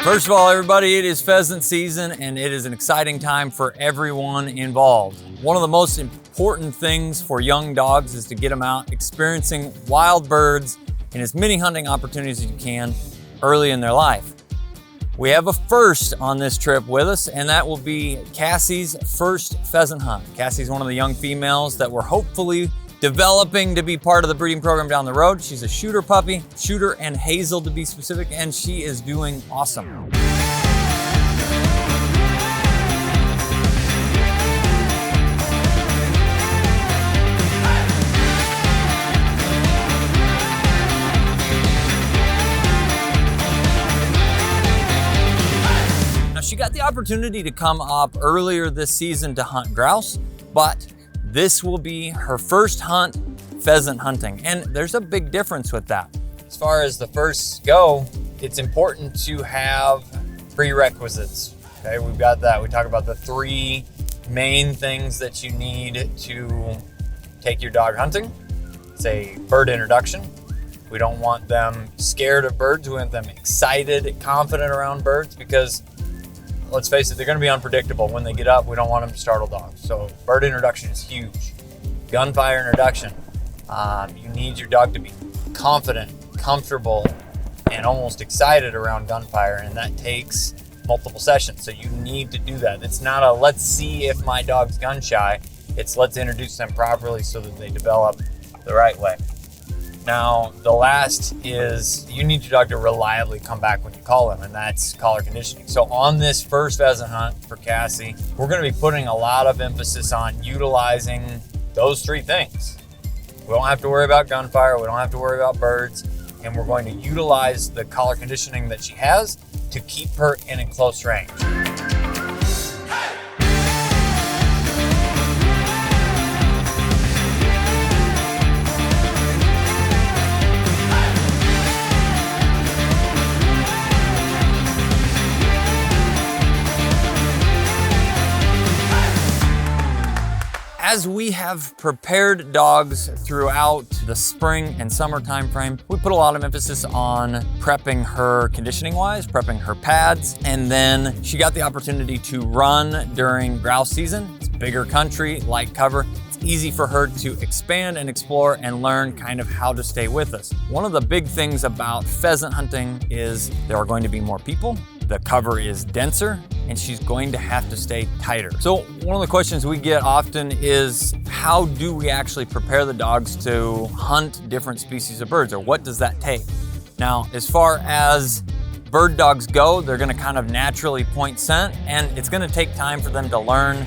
First of all, everybody, it is pheasant season and it is an exciting time for everyone involved. One of the most important things for young dogs is to get them out experiencing wild birds and as many hunting opportunities as you can early in their life. We have a first on this trip with us, and that will be Cassie's first pheasant hunt. Cassie's one of the young females that we're hopefully developing to be part of the breeding program down the road. She's a shooter puppy, shooter and hazel to be specific, and she is doing awesome. Now, she got the opportunity to come up earlier this season to hunt grouse, but this will be her first hunt pheasant hunting, and there's a big difference with that. As far as the firsts go, it's important to have prerequisites. Okay, we've got that. We talk about the three main things that you need to take your dog hunting. It's a bird introduction. We don't want them scared of birds. We want them excited, confident around birds, because let's face it, they're going to be unpredictable. When they get up, we don't want them to startle dogs. So bird introduction is huge. Gunfire introduction. You need your dog to be confident, comfortable, and almost excited around gunfire, and that takes multiple sessions. So you need to do that. It's not a let's see if my dog's gun shy. It's let's introduce them properly so that they develop the right way. Now, the last is you need your dog to reliably come back when you call him, and that's collar conditioning. So on this first pheasant hunt for Cassie, we're going to be putting a lot of emphasis on utilizing those three things. We don't have to worry about gunfire, we don't have to worry about birds, and we're going to utilize the collar conditioning that she has to keep her in a close range. As we have prepared dogs throughout the spring and summer time frame, we put a lot of emphasis on prepping her conditioning-wise, prepping her pads, and then she got the opportunity to run during grouse season. It's bigger country, light cover. It's easy for her to expand and explore and learn kind of how to stay with us. One of the big things about pheasant hunting is there are going to be more people. The cover is denser, and she's going to have to stay tighter. So one of the questions we get often is, how do we actually prepare the dogs to hunt different species of birds, or what does that take? Now, as far as bird dogs go, they're gonna kind of naturally point scent, and it's gonna take time for them to learn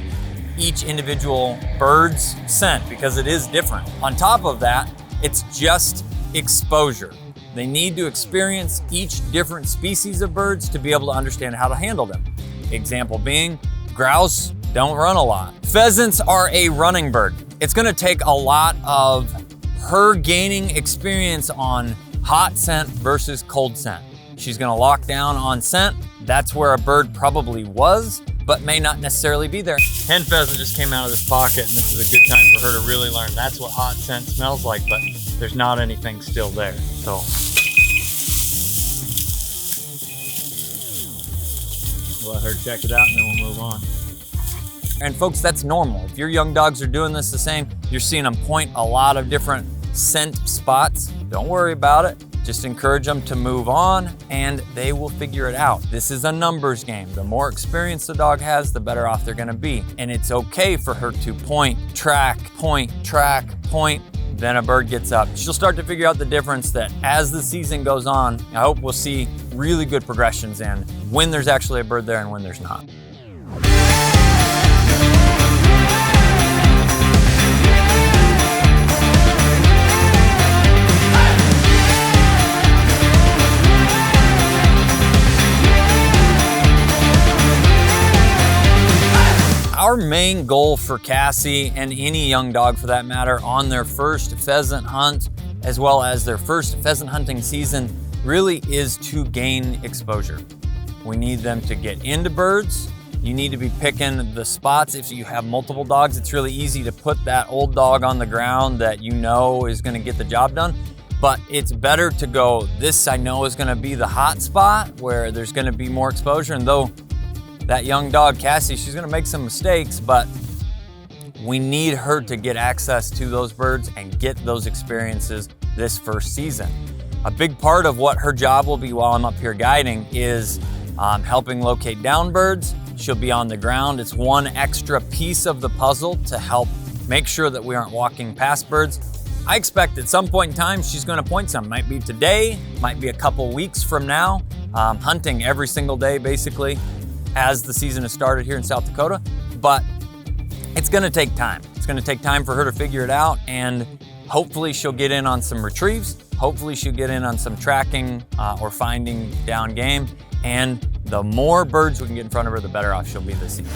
each individual bird's scent because it is different. On top of that, it's just exposure. They need to experience each different species of birds to be able to understand how to handle them. Example being, grouse don't run a lot. Pheasants are a running bird. It's gonna take a lot of her gaining experience on hot scent versus cold scent. She's gonna lock down on scent. That's where a bird probably was, but may not necessarily be there. Hen pheasant just came out of this pocket, and this is a good time for her to really learn. That's what hot scent smells like, but there's not anything still there. So let her check it out and then we'll move on. And folks, that's normal. If your young dogs are doing this the same, you're seeing them point a lot of different scent spots. Don't worry about it. Just encourage them to move on and they will figure it out. This is a numbers game. The more experience the dog has, the better off they're gonna be. And it's okay for her to point, track, point, then a bird gets up. She'll start to figure out the difference that as the season goes on, I hope we'll see really good progressions in when there's actually a bird there and when there's not. Our main goal for Cassie, and any young dog for that matter, on their first pheasant hunt, as well as their first pheasant hunting season, really is to gain exposure. We need them to get into birds. You need to be picking the spots. If you have multiple dogs, it's really easy to put that old dog on the ground that you know is gonna get the job done. but it's better to go, this I know is gonna be the hot spot where there's gonna be more exposure. And though that young dog, Cassie, she's gonna make some mistakes, but we need her to get access to those birds and get those experiences this first season. A big part of what her job will be while I'm up here guiding is helping locate down birds. She'll be on the ground. It's one extra piece of the puzzle to help make sure that we aren't walking past birds. I expect at some point in time, she's gonna point some. Might be today, might be a couple weeks from now. Hunting every single day, basically, as the season has started here in South Dakota. But it's gonna take time. It's gonna take time for her to figure it out, and hopefully she'll get in on some retrieves. Hopefully she'll get in on some tracking or finding down game. And the more birds we can get in front of her, the better off she'll be this season.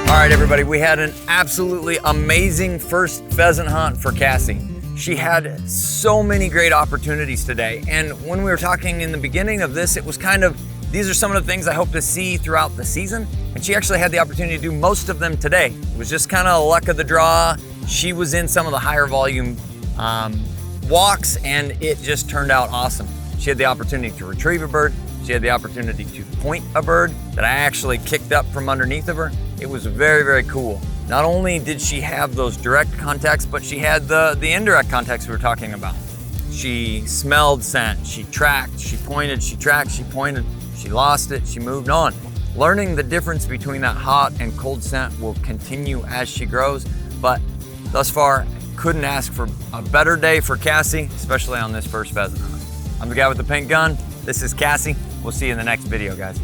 All right, everybody, we had an absolutely amazing first pheasant hunt for Cassie. She had so many great opportunities today. And when we were talking in the beginning of this, it was kind of, these are some of the things I hope to see throughout the season. And she actually had the opportunity to do most of them today. It was just kind of luck of the draw. She was in some of the higher volume walks, and it just turned out awesome. She had the opportunity to retrieve a bird. She had the opportunity to point a bird that I actually kicked up from underneath of her. It was very, very cool. Not only did she have those direct contacts, but she had the indirect contacts we were talking about. She smelled scent, she tracked, she pointed, she tracked, she pointed, she lost it, she moved on. Learning the difference between that hot and cold scent will continue as she grows, but thus far, couldn't ask for a better day for Cassie, especially on this first pheasant hunt. I'm the guy with the pink gun. This is Cassie. We'll see you in the next video, guys.